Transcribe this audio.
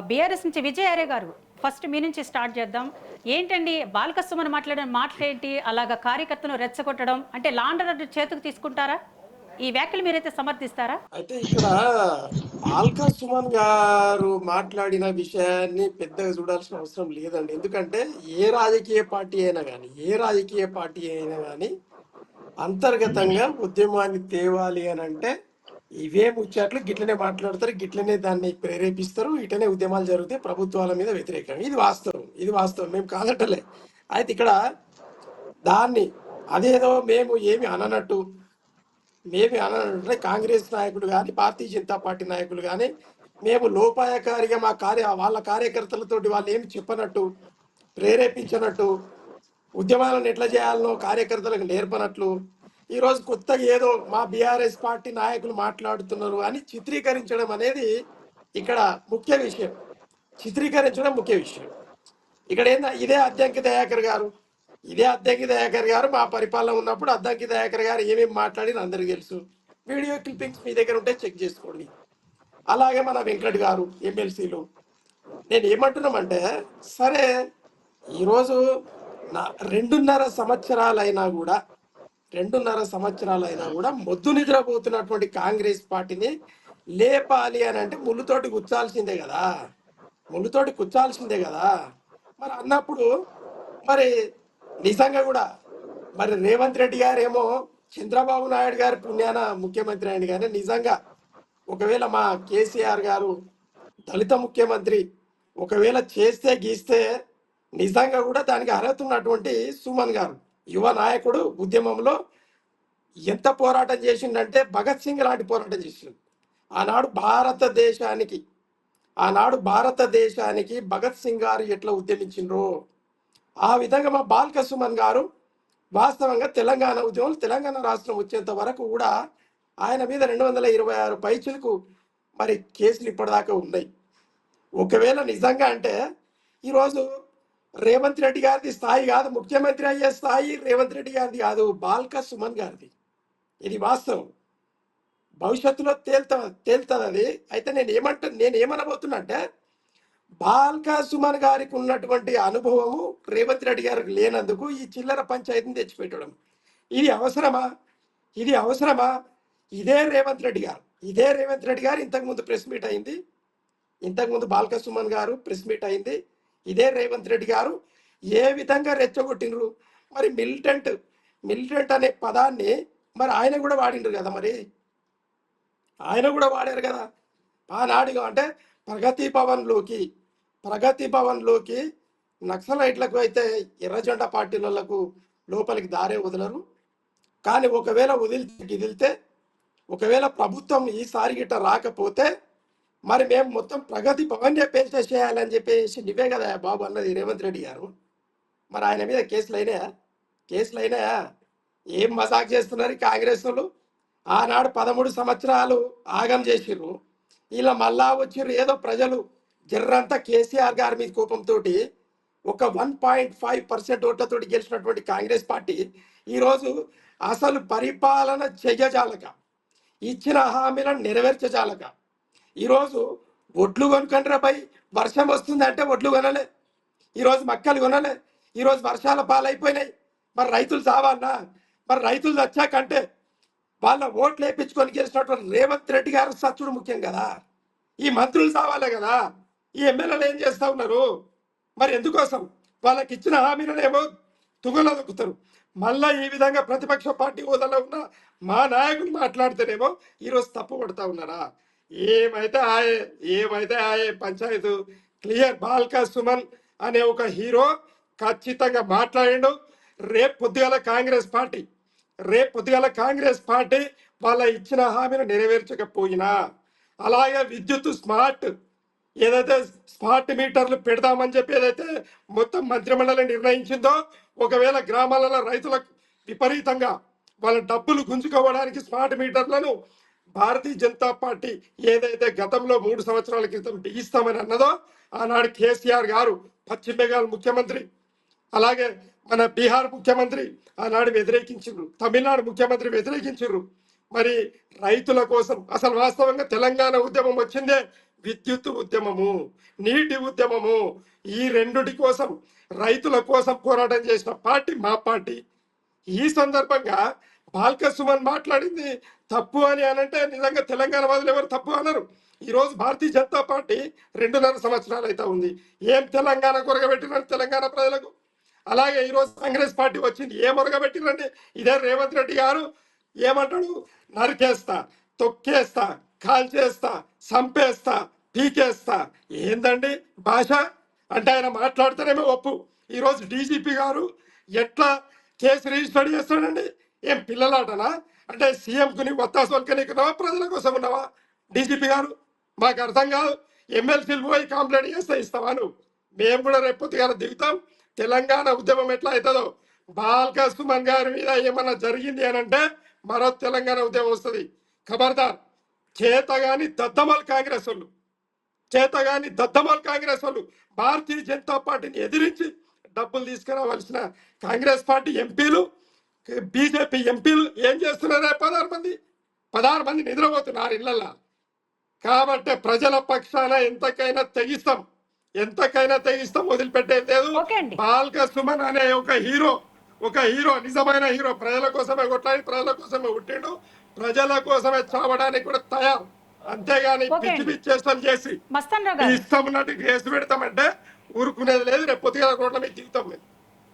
BRS నుంచి విజయ్ అరే గారు, ఫస్ట్ మీ నుంచి స్టార్ట్ చేద్దాం. ఏంటండి బాల్కసుమని మాట్లాడిన మాటలేంటి? అలాగా కార్యకర్తను రెచ్చగొట్టడం అంటే లాండర్ చేతికి తీసుకుంటారా? ఈ వ్యాఖ్యలు మీరైతే సమర్థిస్తారా? అయితే ఇక్కడ బాల్క సుమన్ గారు మాట్లాడిన విషయాన్ని పెద్దగా చూడాల్సిన అవసరం లేదండి. ఎందుకంటే ఏ రాజకీయ పార్టీ అయినా కానీ అంతర్గతంగా ఉద్యమాన్ని తేవాలి అని అంటే ఇవే ముచ్చట్లు గిట్లనే మాట్లాడతారు, గిట్లనే దాన్ని ప్రేరేపిస్తారు, ఇటనే ఉద్యమాలు జరుగుతాయి ప్రభుత్వాల మీద వ్యతిరేకంగా. ఇది వాస్తవం, మేము కాదటలే. అయితే ఇక్కడ దాన్ని అదేదో మేము అనంటే కాంగ్రెస్ నాయకులు కానీ భారతీయ జనతా పార్టీ నాయకులు కానీ మేము లోపాయకారిగా వాళ్ళ కార్యకర్తలతోటి వాళ్ళు ఏమి చెప్పనట్టు, ప్రేరేపించినట్టు, ఉద్యమాలను ఎట్లా చేయాలనో కార్యకర్తలకు నేర్పనట్లు ఈరోజు కొత్తగా ఏదో మా బీఆర్ఎస్ పార్టీ నాయకులు మాట్లాడుతున్నారు అని చిత్రీకరించడం అనేది ఇక్కడ ముఖ్య విషయం. ఇక్కడ ఏందా ఇదే అద్దంకి దయాకర్ గారు మా పరిపాలన ఉన్నప్పుడు అద్దంకి దయాకర్ గారు ఏమేమి మాట్లాడిన అందరికి తెలుసు. వీడియో క్లిప్పింగ్స్ మీ దగ్గర ఉంటే చెక్ చేసుకోండి. అలాగే మన వెంకట్ గారు ఎమ్మెల్సీలు. నేను ఏమంటున్నామంటే, సరే ఈరోజు నా 2.5 సంవత్సరాలైనా కూడా మొద్దు నిద్రపోతున్నటువంటి కాంగ్రెస్ పార్టీని లేపాలి అని అంటే ముళ్ళుతోటి గుచ్చాల్సిందే కదా. మరి అన్నప్పుడు మరి నిజంగా కూడా మరి రేవంత్ రెడ్డి గారేమో చంద్రబాబు నాయుడు గారి పుణ్యాన ముఖ్యమంత్రి అయింది. కానీ నిజంగా ఒకవేళ మా కేసీఆర్ గారు దళిత ముఖ్యమంత్రి ఒకవేళ చేస్తే గీస్తే నిజంగా కూడా దానికి అర్హత ఉన్నటువంటి సుమన్ గారు యువ నాయకుడు, ఉద్యమంలో ఎంత పోరాటం చేసిండంటే భగత్ సింగ్ లాంటి పోరాటం చేసిండు. ఆనాడు భారతదేశానికి భగత్ సింగ్ గారు ఎట్లా ఉద్యమించిండ్రో ఆ విధంగా మా బాల్క సుమన్ గారు వాస్తవంగా తెలంగాణ రాష్ట్రం వచ్చేంత వరకు కూడా ఆయన మీద 226 పైచులకు మరి కేసులు ఇప్పటిదాకా ఉన్నాయి. ఒకవేళ నిజంగా అంటే ఈరోజు రేవంత్ రెడ్డి గారిది స్థాయి కాదు, ముఖ్యమంత్రి అయ్యే స్థాయి రేవంత్ రెడ్డి గారిది కాదు, బాల్క సుమన్ గారిది. ఇది వాస్తవం. భవిష్యత్తులో తేలుతుంది అది. అయితే నేనేమనబోతున్నా అంటే, బాల్క సుమన్ గారికి ఉన్నటువంటి అనుభవము రేవంత్ రెడ్డి గారికి లేనందుకు ఈ చిల్లర పంచాయతీని తెచ్చిపెట్టడం ఇది అవసరమా? ఇదే రేవంత్ రెడ్డి గారు ఇంతకుముందు ప్రెస్ మీట్ అయింది. ఇంతకుముందు బాల్క సుమన్ గారు ప్రెస్ మీట్ అయింది. ఇదే రేవంత్ రెడ్డి గారు ఏ విధంగా రెచ్చగొట్టినరు. మరి మిలిటెంట్ అనే పదాన్ని మరి ఆయన కూడా వాడిండ్రు కదా. మరి ఆయన కూడా వాడారు కదా ఆనాడుగా. అంటే ప్రగతి భవన్లోకి నక్సలైట్లకు అయితే ఎర్రజెండా పార్టీలకు లోపలికి దారే వదలరు. కానీ ఒకవేళ ఒకవేళ ప్రభుత్వం ఈసారి గిట్ట రాకపోతే మరి మేము మొత్తం ప్రగతి భవన్ పేల్చేసేయాలని చెప్పేసి నువ్వే కదా బాబు అన్నది రేవంత్ రెడ్డి గారు. మరి ఆయన మీద కేసులు అయినాయా? ఏం మజాక్ చేస్తున్నారు కాంగ్రెస్ వాళ్ళు? ఆనాడు 13 సంవత్సరాలు ఆగం చేసిర్రు. ఇలా మళ్ళా వచ్చిర్రు. ఏదో ప్రజలు జర్రంతా కేసీఆర్ గారి మీద కోపంతో ఒక 1.5% ఓట్లతోటి గెలిచినటువంటి కాంగ్రెస్ పార్టీ ఈరోజు అసలు పరిపాలన చెయ్యజాలక, ఇచ్చిన హామీలను నెరవేర్చజాలక ఈరోజు ఒడ్లు కొనుకండ్రపై వర్షం వస్తుంది అంటే ఒడ్లు కొనలే, ఈరోజు మక్కలు కొనలే, ఈరోజు వర్షాల పాలైపోయినాయి. మరి రైతులు సావాలన్నా? మరి రైతులు వచ్చాకంటే వాళ్ళ ఓట్లు వేయించుకొని గెలిచినటువంటి రేవంత్ రెడ్డి గారు సచ్చుడు ముఖ్యం కదా. ఈ మంత్రులు సావాలే కదా. ఈ ఎమ్మెల్యేలు ఏం చేస్తా ఉన్నారు? మరి ఎందుకోసం వాళ్ళకి ఇచ్చిన హామీలనేమో తుగలదొక్కుతారు. మళ్ళా ఈ విధంగా ప్రతిపక్ష పార్టీ హోదాలో ఉన్న మా నాయకులు మాట్లాడితేనేమో ఈరోజు తప్పు పడుతూ ఉన్నారా? ఏమైతే ఆయే పంచాయతీ క్లియర్. బాల్క సుమన్ అనే ఒక హీరో ఖచ్చితంగా మాట్లాడిండు. రేపు పొద్దుగాల కాంగ్రెస్ పార్టీ వాళ్ళ ఇచ్చిన హామీని నెరవేర్చకపోయినా, అలాగే విద్యుత్ ఏదైతే స్మార్ట్ మీటర్లు పెడదామని చెప్పి ఏదైతే మొత్తం మంత్రిమండలి నిర్ణయించిందో, ఒకవేళ గ్రామాలలో రైతులకు విపరీతంగా వాళ్ళ డబ్బులు గుంజుకోవడానికి స్మార్ట్ మీటర్లను భారతీయ జనతా పార్టీ ఏదైతే గతంలో 3 సంవత్సరాల క్రితం బిగిస్తామని అన్నదో, ఆనాడు కేసీఆర్ గారు పశ్చిమ బెంగాల్ ముఖ్యమంత్రి, అలాగే మన బీహార్ ముఖ్యమంత్రి ఆనాడు వ్యతిరేకించారు, తమిళనాడు ముఖ్యమంత్రి వ్యతిరేకించారు. మరి రైతుల కోసం అసలు వాస్తవంగా తెలంగాణ ఉద్యమం వచ్చిందే విద్యుత్ ఉద్యమము, నీటి ఉద్యమము, ఈ రెండుటి కోసం, రైతుల కోసం పోరాటం చేసిన పార్టీ మా పార్టీ. ఈ సందర్భంగా బాల్క సుమన్ మాట్లాడింది తప్పు అని అనంటే నిజంగా తెలంగాణ వాదులు ఎవరు తప్పు అన్నారు. ఈరోజు భారతీయ జనతా పార్టీ 2.5 సంవత్సరాలు అయితే ఉంది. ఏం తెలంగాణ కొరగబెట్టినారు తెలంగాణ ప్రజలకు? అలాగే ఈరోజు కాంగ్రెస్ పార్టీ వచ్చింది, ఏం మొరగబెట్టినండి? ఇదే రేవంత్ రెడ్డి గారు ఏమంటాడు? నరికేస్తా, తొక్కేస్తా, కాల్చేస్తా, చంపేస్తా, పీకేస్తా. ఏందండి భాష? అంటే ఆయన మాట్లాడితేనేమో ఒప్పు. ఈరోజు డీజీపీ గారు ఎట్లా కేసు రిజిస్టర్ చేస్తాడండి? ఏం పిల్లలాటనా? అంటే సీఎంకు నీ ఒత్తాసోల్కి నీకున్నావా, ప్రజల కోసం ఉన్నావా డీజీపీ గారు? మాకు అర్థం కాదు. ఎమ్మెల్సీలు పోయి కంప్లైంట్ చేస్తే ఇస్తావా నువ్వు? మేము కూడా రేపు పొద్దుగాల దిగుతాం. తెలంగాణ ఉద్యమం ఎట్లా అవుతుందో, బాల్క సుమన్ గారి మీద ఏమన్నా జరిగింది అని అంటే మరో తెలంగాణ ఉద్యమం వస్తుంది. ఖబర్దార్. చేతగాని దద్దమల్ కాంగ్రెస్ వాళ్ళు, చేతగాని దద్దమల్ కాంగ్రెస్ వాళ్ళు భారతీయ జనతా పార్టీని ఎదిరించి డబ్బులు తీసుకురావాల్సిన కాంగ్రెస్ పార్టీ ఎంపీలు, బీజేపీ ఎంపీలు ఏం చేస్తున్నారే? 16 మంది నిద్రపోతున్నారు ఇళ్లల్లో. కాబట్టి ప్రజల పక్షాన ఎంతకైనా తెగిస్తాం, ఎంతకైనా తెగిస్తాం, వదిలిపెట్టేది లేదు. ఓకే అండి. బాల్క సుమన్ అనే ఒక హీరో, నిజమైన హీరో. ప్రజల కోసమే కొట్లాడి, ప్రజల కోసమే పుట్టిండు, ప్రజల కోసమే చావడానికి కూడా తయారు. అంతేగాని ఓకే పిచ్చి అండి. పిచ్చి చేష్టలు చేసి మస్తాన్ రావు గారు ఇష్టం ఉన్నట్టు కేసు పెడతామంటే ఊరుకునేది లేదు. రేపు పొద్దుగా రోడ్ల మీద దిగుతాం మేము.